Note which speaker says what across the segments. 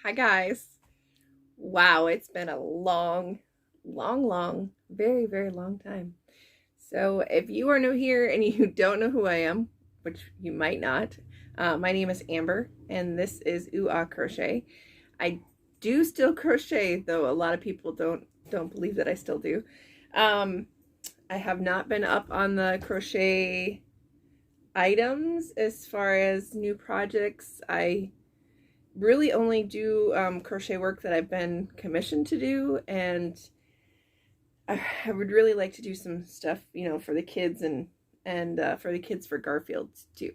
Speaker 1: Hi guys. Wow, it's been a long, very, very long time. So if you are new here and you don't know who I am, which you might not, my name is Amber and this is Ooh Ah Crochet. I do still crochet, though a lot of people don't believe that I still do. Um, I have not been up on the crochet items as far as new projects. I really only do crochet work that I've been commissioned to do, and I would really like to do some stuff, for the kids and for the kids for Garfield too.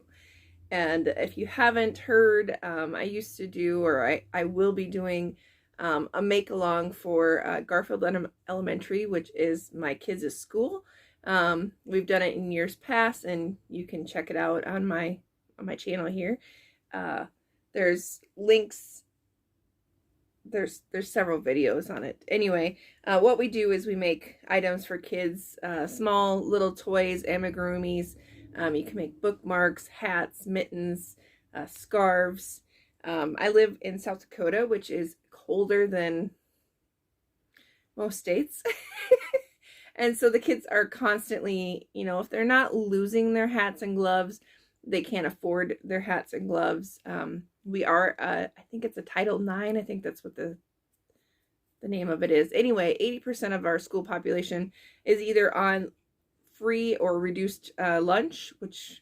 Speaker 1: And if you haven't heard, I used to do, or I will be doing a make along for Garfield Elementary, which is my kids' school. We've done it in years past, and you can check it out on my channel here. There's links. There's several videos on it. Anyway, what we do is we make items for kids, small little toys, amigurumis. You can make bookmarks, hats, mittens, scarves. I live in South Dakota, which is colder than most states. And so the kids are constantly, if they're not losing their hats and gloves, they can't afford their hats and gloves. We are, I think it's a Title IX. I think that's what the name of it is. Anyway, 80% of our school population is either on free or reduced lunch, which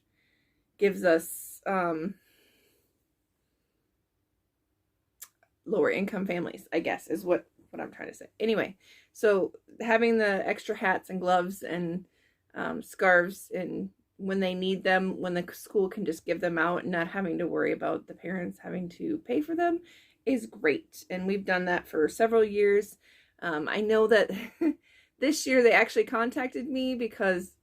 Speaker 1: gives us lower income families, I guess, is what I'm trying to say. Anyway, so having the extra hats and gloves and scarves, and when they need them, when the school can just give them out and not having to worry about the parents having to pay for them, is great. And we've done that for several years. I know that this year they actually contacted me because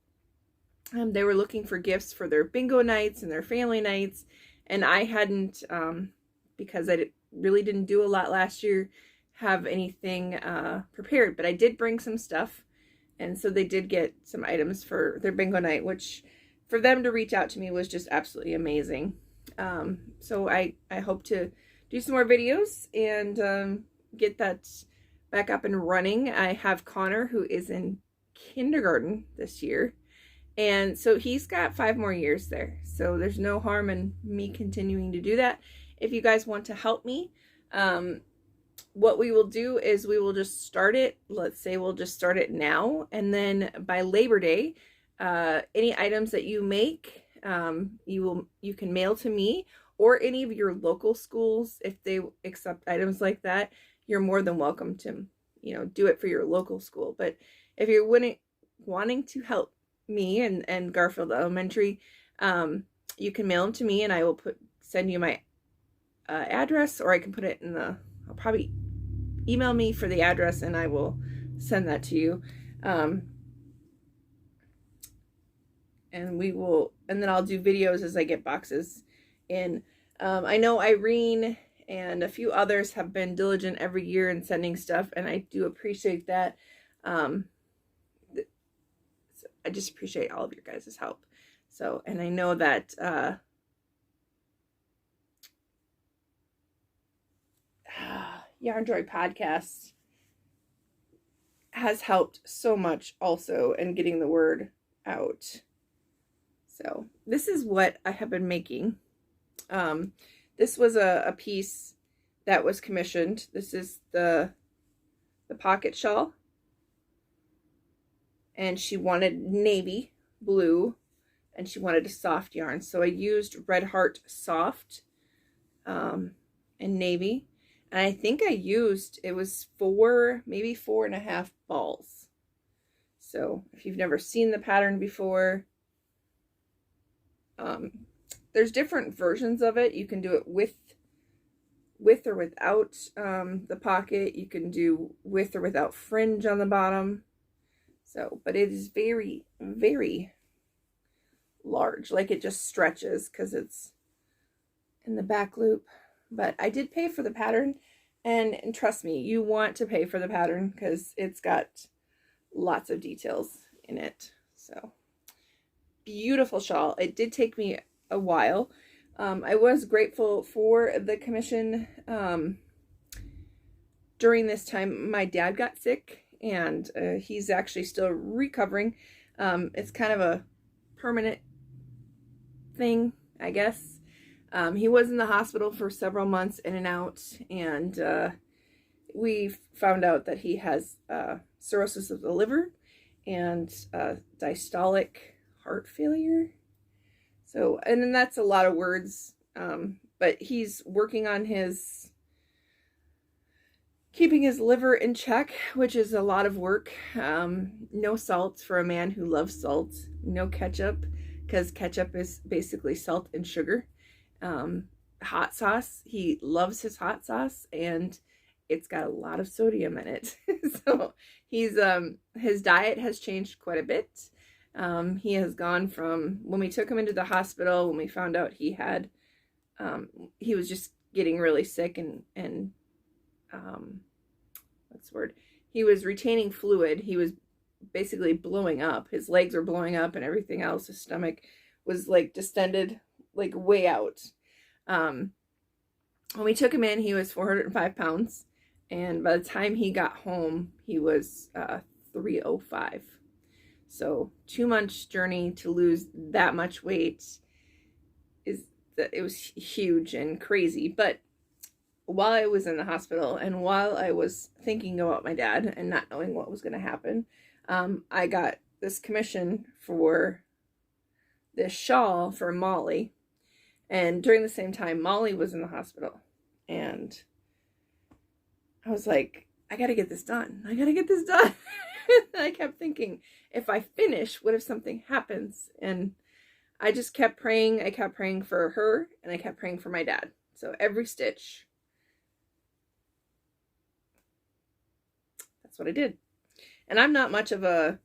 Speaker 1: they were looking for gifts for their bingo nights and their family nights, and I hadn't, because I really didn't do a lot last year, have anything prepared, but I did bring some stuff, and so they did get some items for their bingo night, which for them to reach out to me was just absolutely amazing. So I hope to do some more videos and get that back up and running. I have Connor, who is in kindergarten this year, and so he's got 5 more years there. So there's no harm in me continuing to do that. If you guys want to help me, what we will do is we will just start it. Let's say we'll just start it now, and then by Labor Day, any items that you make, you can mail to me, or any of your local schools. If they accept items like that, you're more than welcome to, do it for your local school. But if you're wanting to help me and Garfield Elementary, you can mail them to me, and I will send you my address, or I can put it in I'll probably email me for the address, and I will send that to you. And then I'll do videos as I get boxes in. I know Irene and a few others have been diligent every year in sending stuff, and I do appreciate that. I just appreciate all of your guys' help. So, and I know that Yarn Joy Podcast has helped so much also in getting the word out. So this is what I have been making. This was a piece that was commissioned. This is the pocket shawl, and she wanted navy blue, and she wanted a soft yarn. So I used Red Heart Soft and navy. And I think it was maybe 4.5 balls. So if you've never seen the pattern before, there's different versions of it. You can do it with or without the pocket. You can do with or without fringe on the bottom. So, but it is very, very large. Like, it just stretches because it's in the back loop. But I did pay for the pattern, and trust me, you want to pay for the pattern because it's got lots of details in it. So, beautiful shawl. It did take me a while. I was grateful for the commission. during this time, my dad got sick, and he's actually still recovering. It's kind of a permanent thing, I guess. He was in the hospital for several months, in and out, and we found out that he has cirrhosis of the liver and diastolic heart failure. So, and then that's a lot of words, but he's working on keeping his liver in check, which is a lot of work. No salt for a man who loves salt. No ketchup, because ketchup is basically salt and sugar. Hot sauce, he loves his hot sauce, and it's got a lot of sodium in it. So his diet has changed quite a bit. He has gone from, when we took him into the hospital, when we found out he was just getting really sick, and what's the word? He was retaining fluid. He was basically blowing up. His legs were blowing up and everything else. His stomach was like distended, like way out. When we took him in, he was 405 pounds. And by the time he got home, he was 305. So 2 months journey to lose that much weight it was huge and crazy. But while I was in the hospital and while I was thinking about my dad and not knowing what was going to happen, I got this commission for this shawl for Molly. And during the same time, Molly was in the hospital. And I was like, I got to get this done. I got to get this done. And I kept thinking, if I finish, what if something happens? And I just kept praying. I kept praying for her, and I kept praying for my dad. So every stitch, that's what I did. And I'm not much of a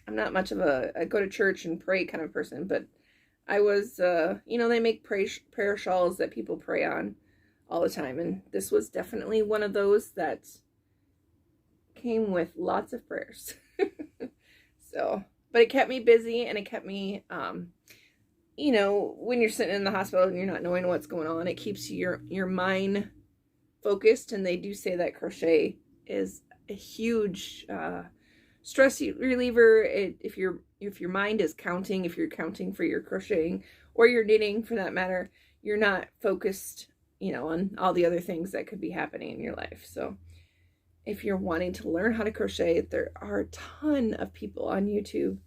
Speaker 1: I go to church and pray kind of person, but I was, they make prayer shawls that people pray on all the time. And this was definitely one of those that came with lots of prayers. So, but it kept me busy, and it kept me, when you're sitting in the hospital and you're not knowing what's going on, it keeps your mind focused. And they do say that crochet is a huge stress reliever. If your mind is counting, if you're counting for your crocheting or your knitting for that matter, you're not focused, on all the other things that could be happening in your life. So if you're wanting to learn how to crochet, there are a ton of people on YouTube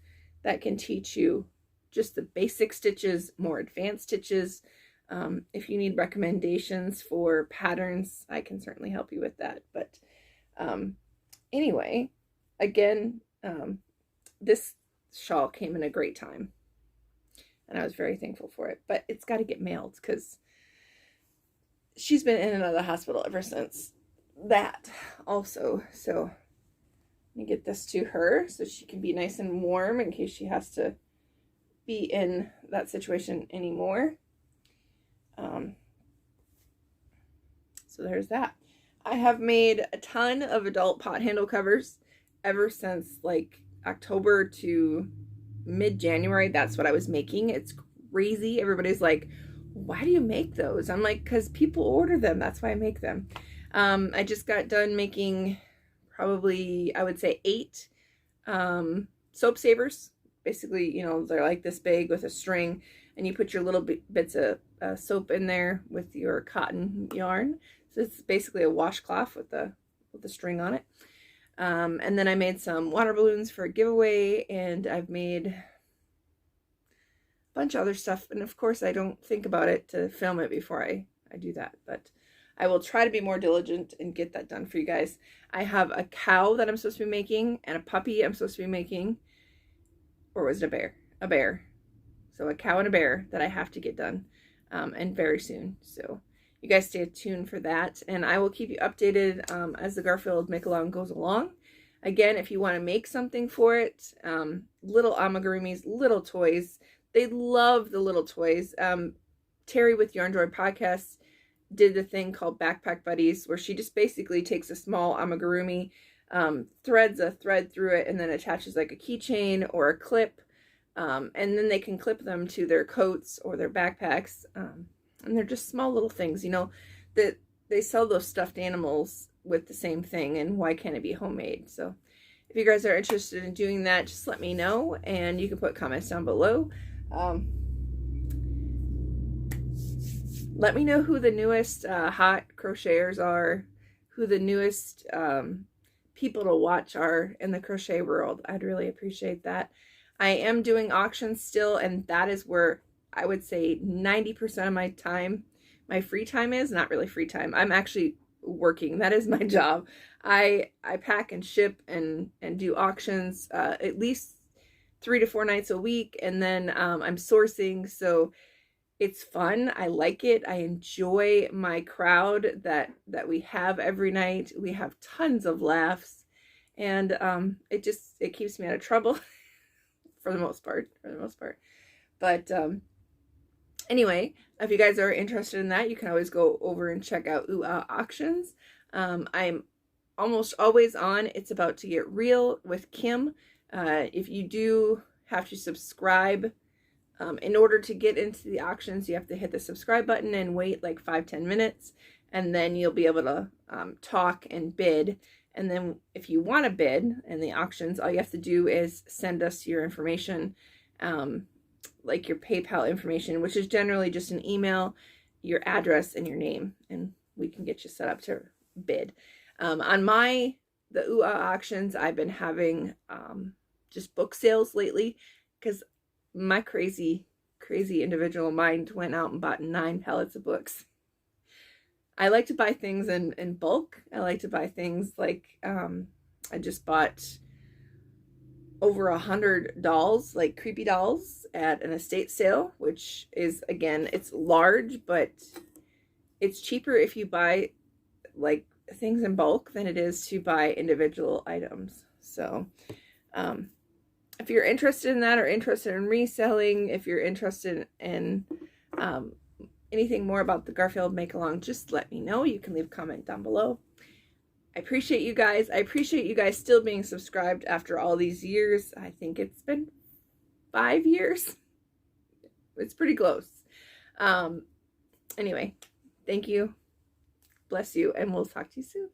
Speaker 1: that can teach you just the basic stitches, more advanced stitches. If you need recommendations for patterns, I can certainly help you with that. But anyway, again, this shawl came in a great time, and I was very thankful for it. But it's got to get mailed, because she's been in and out of the hospital ever since that also. So let me get this to her so she can be nice and warm in case she has to be in that situation anymore. So there's that. I have made a ton of adult pot handle covers ever since like October to mid-January. That's what I was making. It's crazy. Everybody's like, why do you make those? I'm like, because people order them. That's why I make them. I just got done making probably, I would say 8 soap savers. Basically, they're like this big with a string, and you put your little bits of soap in there with your cotton yarn. So it's basically a washcloth with the string on it. And then I made some water balloons for a giveaway, and I've made a bunch of other stuff. And of course, I don't think about it to film it before I do that, but I will try to be more diligent and get that done for you guys. I have a cow that I'm supposed to be making, and a puppy I'm supposed to be making. Or was it a bear? A bear. So a cow and a bear that I have to get done, and very soon. So you guys stay tuned for that, and I will keep you updated as the Garfield Make Along goes along. Again, if you want to make something for it, little amigurumis, little toys. They love the little toys. Terry with Yarn Joy Podcast did the thing called Backpack Buddies, where she just basically takes a small amigurumi, threads a thread through it, and then attaches like a keychain or a clip, and then they can clip them to their coats or their backpacks, and they're just small little things, that they sell those stuffed animals with the same thing, and why can't it be homemade? So if you guys are interested in doing that, just let me know, and you can put comments down below. Let me know who the newest hot crocheters are, who the newest people to watch are in the crochet world. I'd really appreciate that. I am doing auctions still, and that is where I would say 90% of my time, my free time is. Not really free time. I'm actually working. That is my job. I pack and ship and do auctions at least 3 to 4 nights a week, and then I'm sourcing, so it's fun. I like it. I enjoy my crowd that we have every night. We have tons of laughs, and it keeps me out of trouble for the most part. But anyway, if you guys are interested in that, you can always go over and check out auctions. I'm almost always on It's About to Get Real with Kim. If you do have to subscribe, in order to get into the auctions, you have to hit the subscribe button and wait like 5-10 minutes, and then you'll be able to talk and bid. And then if you want to bid in the auctions, all you have to do is send us your information, like your PayPal information, which is generally just an email, your address, and your name, and we can get you set up to bid. On the auctions, I've been having just book sales lately, because my crazy individual mind went out and bought 9 pallets of books. I like to buy things in bulk. I like to buy things like, I just bought over 100 dolls, like creepy dolls, at an estate sale, which is, again, it's large, but it's cheaper if you buy like things in bulk than it is to buy individual items. So, if you're interested in that, or interested in reselling, if you're interested in anything more about the Garfield Make Along, just let me know. You can leave a comment down below. I appreciate you guys. I appreciate you guys still being subscribed after all these years. I think it's been 5 years. It's pretty close. Anyway, thank you. Bless you, and we'll talk to you soon.